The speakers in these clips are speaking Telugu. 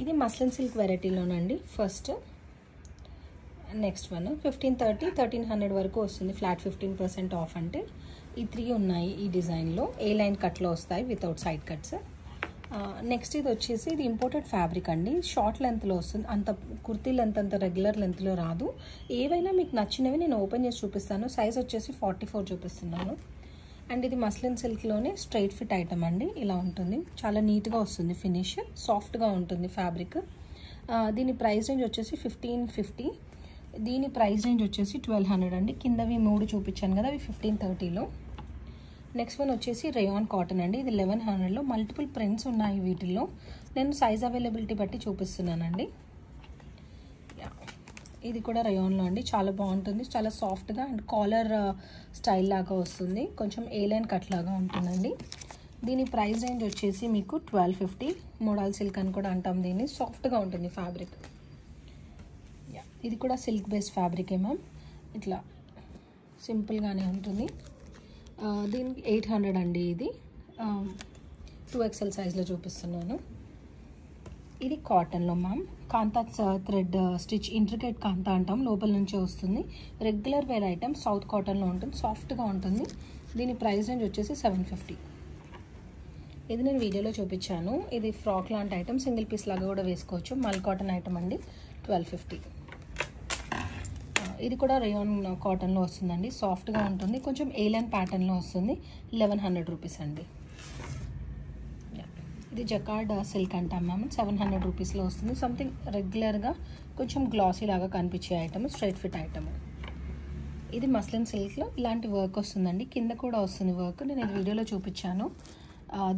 ఇది మస్లిన్ సిల్క్ వెరైటీలోనండి. ఫస్ట్ నెక్స్ట్ వన్ 1530 1300 వరకు వస్తుంది. ఫ్లాట్ 15% ఆఫ్ అంటే ఈ 3 ఉన్నాయి ఈ డిజైన్లో. ఏ లైన్ కట్లో వస్తాయి వితౌట్ సైడ్ కట్స్. నెక్స్ట్ ఇది వచ్చేసి ఇది ఇంపోర్టెడ్ ఫ్యాబ్రిక్ అండి. షార్ట్ లెంత్లో వస్తుంది, అంత కుర్తీ లెంత్ అంత రెగ్యులర్ లెంత్లో రాదు. ఏవైనా మీకు నచ్చినవి నేను ఓపెన్ చేసి చూపిస్తాను. సైజ్ వచ్చేసి 44 చూపిస్తున్నాను. అండ్ ఇది మస్లిన్ సిల్క్లోనే స్ట్రైట్ ఫిట్ ఐటమ్ అండి. ఇలా ఉంటుంది, చాలా నీట్గా వస్తుంది ఫినిష్, సాఫ్ట్గా ఉంటుంది ఫ్యాబ్రిక్. దీని ప్రైస్ రేంజ్ వచ్చేసి 1550. దీని ప్రైస్ రేంజ్ వచ్చేసి 1200 అండి. కిందవి 3 చూపించాను కదా, అవి 1530లో. నెక్స్ట్ వన్ వచ్చేసి రేయాన్ కాటన్ అండి. ఇది 1100లో. మల్టిపుల్ ప్రింట్స్ ఉన్నాయి వీటిల్లో. నేను సైజ్ అవైలబిలిటీ బట్టి చూపిస్తున్నానండి. ఇది కూడా రేయాన్లో అండి. చాలా బాగుంటుంది, చాలా సాఫ్ట్గా అండ్ కాలర్ స్టైల్ లాగా వస్తుంది. కొంచెం ఏ లైన్ కట్ లాగా ఉంటుందండి. దీని ప్రైస్ రేంజ్ వచ్చేసి మీకు 1250. మోడల్ సిల్క్ అని కూడా అంటాం దీన్ని. సాఫ్ట్గా ఉంటుంది ఫ్యాబ్రిక్. ఇది కూడా సిల్క్ బేస్డ్ ఫ్యాబ్రికే మ్యామ్. ఇట్లా సింపుల్గానే ఉంటుంది. దీనికి 800 అండి. ఇది 2XL సైజ్లో చూపిస్తున్నాను. ఇది కాటన్లో మ్యామ్. కాంతా థ్రెడ్ స్టిచ్, ఇంట్రికేట్ కాంతా అంటాం, లోపల నుంచే వస్తుంది. రెగ్యులర్ వేర్ ఐటమ్, సౌత్ కాటన్లో ఉంటుంది, సాఫ్ట్గా ఉంటుంది. దీని ప్రైస్ రేంజ్ వచ్చేసి 750. ఇది నేను వీడియోలో చూపించాను. ఇది ఫ్రాక్ లాంటి ఐటమ్, సింగిల్ పీస్ లాగా కూడా వేసుకోవచ్చు. మల్ కాటన్ ఐటమ్ అండి. 1250. ఇది కూడా రేయాన్ కాటన్లో వస్తుందండి. సాఫ్ట్గా ఉంటుంది, కొంచెం ఏలైన్ ప్యాటర్న్లో వస్తుంది. 1100 రూపీస్ అండి. ఇది జకార్డ్ సిల్క్ అంటాం మ్యామ్. 700 రూపీస్లో వస్తుంది. సంథింగ్ రెగ్యులర్గా కొంచెం గ్లాసీ లాగా కనిపించే ఐటమ్, స్ట్రైట్ ఫిట్ ఐటమ్. ఇది మస్లిన్ సిల్క్లో ఇలాంటి వర్క్ వస్తుందండి. కింద కూడా వస్తుంది వర్క్, నేను ఇది వీడియోలో చూపించాను.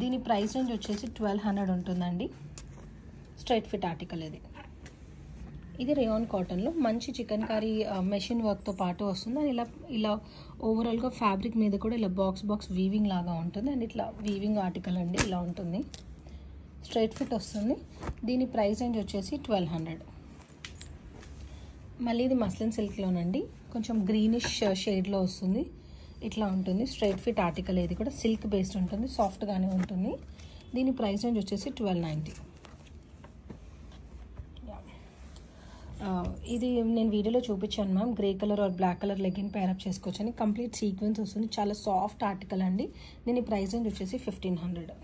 దీని ప్రైస్ రేంజ్ వచ్చేసి 1200 ఉంటుందండి. స్ట్రైట్ ఫిట్ ఆర్టికల్ ఇది. ఇది రేయాన్ కాటన్లో మంచి చికెన్ కర్రీ మెషిన్ వర్క్తో పాటు వస్తుంది. అండ్ ఇలా ఓవరాల్గా ఫ్యాబ్రిక్ మీద కూడా ఇలా బాక్స్ వీవింగ్ లాగా ఉంటుంది. అండ్ ఇట్లా వీవింగ్ ఆర్టికల్ అండి. ఇలా ఉంటుంది, స్ట్రైట్ ఫిట్ వస్తుంది. దీని ప్రైస్ రేంజ్ వచ్చేసి 1200. మళ్ళీ ఇది మస్లిన్ సిల్క్లోనండి. కొంచెం గ్రీనిష్ షేడ్లో వస్తుంది. ఇట్లా ఉంటుంది, స్ట్రైట్ ఫిట్ ఆర్టికల్. ఇది కూడా సిల్క్ బేస్డ్ ఉంటుంది, సాఫ్ట్గానే ఉంటుంది. దీని ప్రైస్ రేంజ్ వచ్చేసి 1290. ఇది నేను వీడియోలో చూపించాను ma'am. Grey colour or black colour legging pair up చేసుకోవచ్చు అని. కంప్లీట్ సీక్వెన్స్ వస్తుంది, చాలా సాఫ్ట్ ఆర్టికల్ అండి. దీని ప్రైస్ రేంజ్ వచ్చేసి 1500.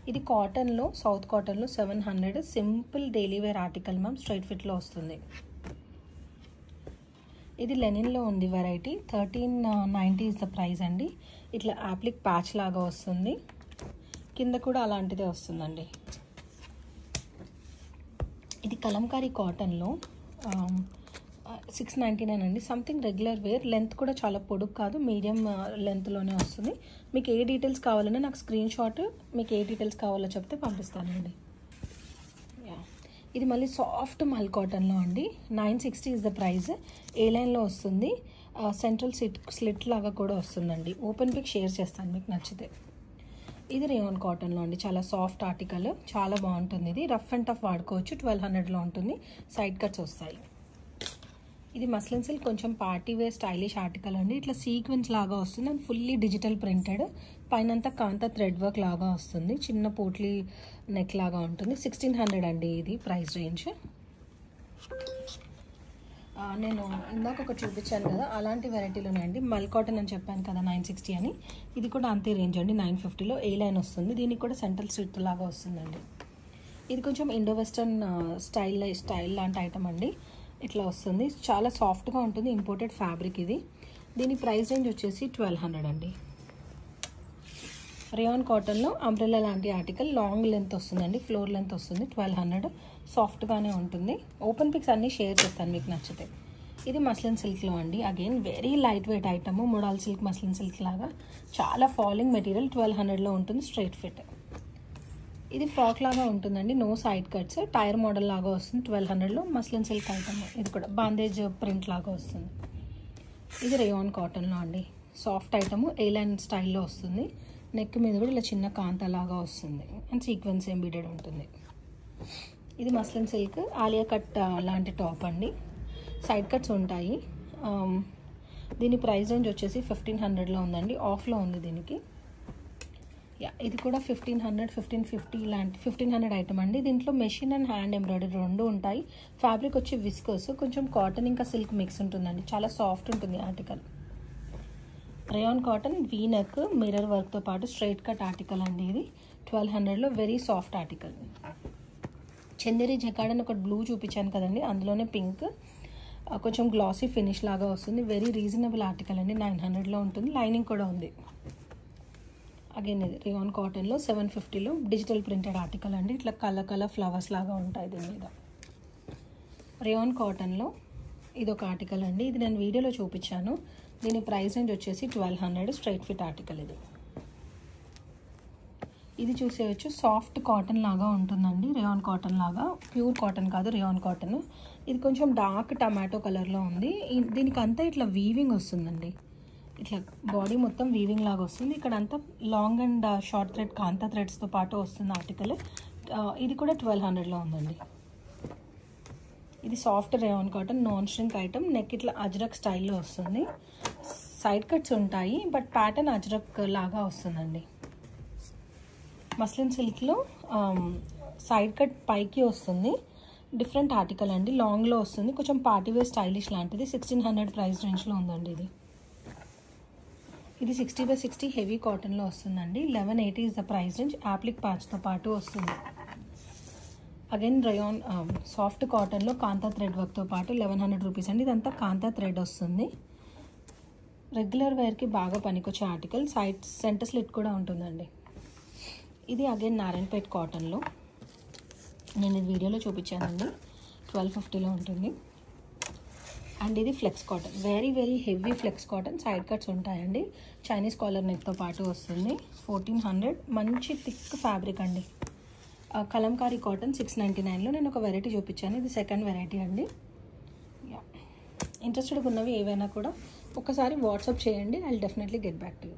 ఇది కాటన్లో, సౌత్ కాటన్లో 700. Simple daily wear article ma'am. Straight ఫిట్లో వస్తుంది. ఇది లెనిన్లో ఉంది వెరైటీ. 1390 ఇస్ ద ప్రైస్ అండి. ఇట్లా యాప్లిక్ ప్యాచ్ లాగా వస్తుంది. కింద కూడా అలాంటిదే వస్తుందండి. ఇది కలంకారీ కాటన్లో 699 అండి. Something regular wear. లెంత్ కూడా చాలా పొడుగు కాదు, మీడియం లెంత్లోనే వస్తుంది. మీకు ఏ డీటెయిల్స్ కావాలన్నా నాకు స్క్రీన్ షాట్, మీకు ఏ డీటెయిల్స్ కావాలో చెప్తే పంపిస్తానండి. ఇది మళ్ళీ సాఫ్ట్ మల్ కాటన్లో అండి. 960 ఇస్ ద ప్రైస్. ఏ లైన్లో వస్తుంది, సెంట్రల్ స్లిట్ లాగా కూడా వస్తుందండి. ఓపెన్ పిక్ షేర్ చేస్తాను మీకు నచ్చితే. ఇది రేయాన్ కాటన్లో అండి. చాలా సాఫ్ట్ ఆర్టికల్, చాలా బాగుంటుంది. ఇది రఫ్ అండ్ టఫ్ వాడుకోవచ్చు. 1200లో ఉంటుంది. సైడ్ కట్స్ వస్తాయి. ఇది మస్లిన్ సిల్క్, కొంచెం పార్టీ వేర్ స్టైలిష్ ఆర్టికల్ అండి. ఇట్లా సీక్వెన్స్ లాగా వస్తుంది అండ్ ఫుల్లీ డిజిటల్ ప్రింటెడ్. పైనంతా కాంతా థ్రెడ్ వర్క్ లాగా వస్తుంది. చిన్న పోట్లీ నెక్ లాగా ఉంటుంది. 1600 అండి ఇది ప్రైస్ రేంజ్. నేను ఇందాక ఒక చూపించాను కదా, అలాంటి వెరైటీలోనే అండి. మల్ కాటన్ అని చెప్పాను కదా 960 అని. ఇది కూడా అంతే రేంజ్ అండి. 950లో ఏ లైన్ వస్తుంది. దీనికి కూడా సెంట్రల్ స్లిట్ లాగా వస్తుందండి. ఇది కొంచెం ఇండో వెస్టర్న్ స్టైల్ లాంటి ఐటమ్ అండి. ఇట్లా వస్తుంది, చాలా సాఫ్ట్గా ఉంటుంది. ఇంపోర్టెడ్ ఫ్యాబ్రిక్ ఇది. దీని ప్రైస్ రేంజ్ వచ్చేసి 1200 అండి. రేయాన్ కాటన్లో అంబ్రెల్లా లాంటి ఆర్టికల్, లాంగ్ లెంత్ వస్తుందండి, ఫ్లోర్ లెంత్ వస్తుంది. 1200. సాఫ్ట్గానే ఉంటుంది. ఓపెన్ పిక్స్ అన్నీ షేర్ చేస్తాను మీకు నచ్చితే. ఇది మస్లిన్ సిల్క్లో అండి. Again very light weight item. Model silk, muslin silk లాగా చాలా ఫాలింగ్ మెటీరియల్. 1200లో ఉంటుంది. Straight fit. ఇది ఫ్రాక్ లాగా ఉంటుందండి, no side cuts. Tier model లాగా వస్తుంది. 1200లో మస్లిన్ సిల్క్ ఐటమ్. ఇది కూడా బాందేజ్ ప్రింట్ లాగా వస్తుంది. ఇది రేయాన్ కాటన్లో అండి. సాఫ్ట్ ఐటమ్, ఏ లైన్ స్టైల్లో వస్తుంది. నెక్ మీద కూడా ఇలా చిన్న కాంతా లాగా వస్తుంది అండ్ సీక్వెన్స్ ఎంబీడెడ్ ఉంటుంది. ఇది మస్లిన్ సిల్క్, ఆలియా కట్ లాంటి టాప్ అండి. సైడ్ కట్స్ ఉంటాయి. దీని ప్రైస్ రేంజ్ వచ్చేసి 1500లో ఉందండి. ఆఫ్లో ఉంది దీనికి. యా, ఇది కూడా 1500 1550 ఇలాంటి 1500 ఐటమ్ అండి. దీంట్లో మెషిన్ అండ్ హ్యాండ్ ఎంబ్రాయిడరీ రెండు ఉంటాయి. ఫ్యాబ్రిక్ వచ్చి విస్కోస్, కొంచెం కాటన్ ఇంకా సిల్క్ మిక్స్ ఉంటుందండి. చాలా సాఫ్ట్ ఉంటుంది article. Rayon cotton V neck mirror వర్క్తో పాటు స్ట్రైట్ కట్ ఆర్టికల్ అండి. ఇది 1200లో very soft article. Chanderi jacquard అని ఒక బ్లూ చూపించాను కదండి, అందులోనే పింక్ కొంచెం గ్లాసీ ఫినిష్ లాగా వస్తుంది. వెరీ రీజనబుల్ ఆర్టికల్ అండి. 900లో ఉంటుంది. లైనింగ్ కూడా ఉంది. అగైన్ ఇది రేయాన్ కాటన్లో 750లో డిజిటల్ ప్రింటెడ్ ఆర్టికల్ అండి. ఇట్లా కలర్ ఫ్లవర్స్ లాగా ఉంటాయి దీని మీద. రేయాన్ కాటన్లో ఇది ఒక ఆర్టికల్ అండి. ఇది నేను వీడియోలో చూపించాను. దీని ప్రైస్ రేంజ్ వచ్చేసి 1200. స్ట్రైట్ ఫిట్ ఆర్టికల్ ఇది. ఇది చూసేయచ్చు, సాఫ్ట్ కాటన్ లాగా ఉంటుందండి. రేయాన్ కాటన్ లాగా, ప్యూర్ కాటన్ కాదు, రేయాన్ కాటన్. ఇది కొంచెం డార్క్ టమాటో కలర్లో ఉంది. దీనికి అంతా ఇట్లా వీవింగ్ వస్తుందండి. ఇట్లా బాడీ మొత్తం వీవింగ్ లాగా వస్తుంది. ఇక్కడ అంతా లాంగ్ అండ్ షార్ట్ థ్రెడ్ కాంతా థ్రెడ్స్తో పాటు వస్తుంది ఆర్టికల్. ఇది కూడా 1200లో ఉందండి. ఇది soft rayon cotton non shrink item. Neck ఇట్లా అజ్రక్ స్టైల్లో వస్తుంది. సైడ్ కట్స్ ఉంటాయి, బట్ ప్యాటర్న్ అజ్రక్ లాగా వస్తుందండి. మస్లిన్ సిల్క్లో సైడ్ కట్ పైకి వస్తుంది. డిఫరెంట్ ఆర్టికల్ అండి. లాంగ్లో వస్తుంది, కొంచెం పార్టీవేర్ స్టైలిష్ లాంటిది. 1600 ప్రైస్ రేంజ్లో ఉందండి ఇది. ఇది 60/60 హెవీ కాటన్లో వస్తుందండి. 1180 is the price range. Applique ప్యాచ్తో పాటు వస్తుంది. అగైన్ రేయాన్ సాఫ్ట్ కాటన్లో కాంతా థ్రెడ్ వర్క్తో పాటు 1100 రూపీస్ అండి. ఇదంతా కాంతా థ్రెడ్ వస్తుంది. రెగ్యులర్ వేర్కి బాగా పనికొచ్చే ఆర్టికల్. సైడ్ సెంటర్ స్లిట్ కూడా ఉంటుందండి. ఇది అగైన్ నారాయణపేట్ కాటన్లో నేను ఇది వీడియోలో చూపించానండి. 1250లో ఉంటుంది. అండ్ ఇది flex cotton, very heavy flex cotton. Side cuts ఉంటాయండి. చైనీస్ కాలర్ నెక్తో పాటు వస్తుంది. 1400. మంచి థిక్ ఫ్యాబ్రిక్ అండి. కలంకారీ కాటన్ 699లో నేను ఒక వెరైటీ చూపించాను. ఇది సెకండ్ వెరైటీ అండి. ఇంట్రెస్టెడ్ ఉన్నవి ఏవైనా కూడా ఒకసారి వాట్సాప్ చేయండి. I will definitely get back to you.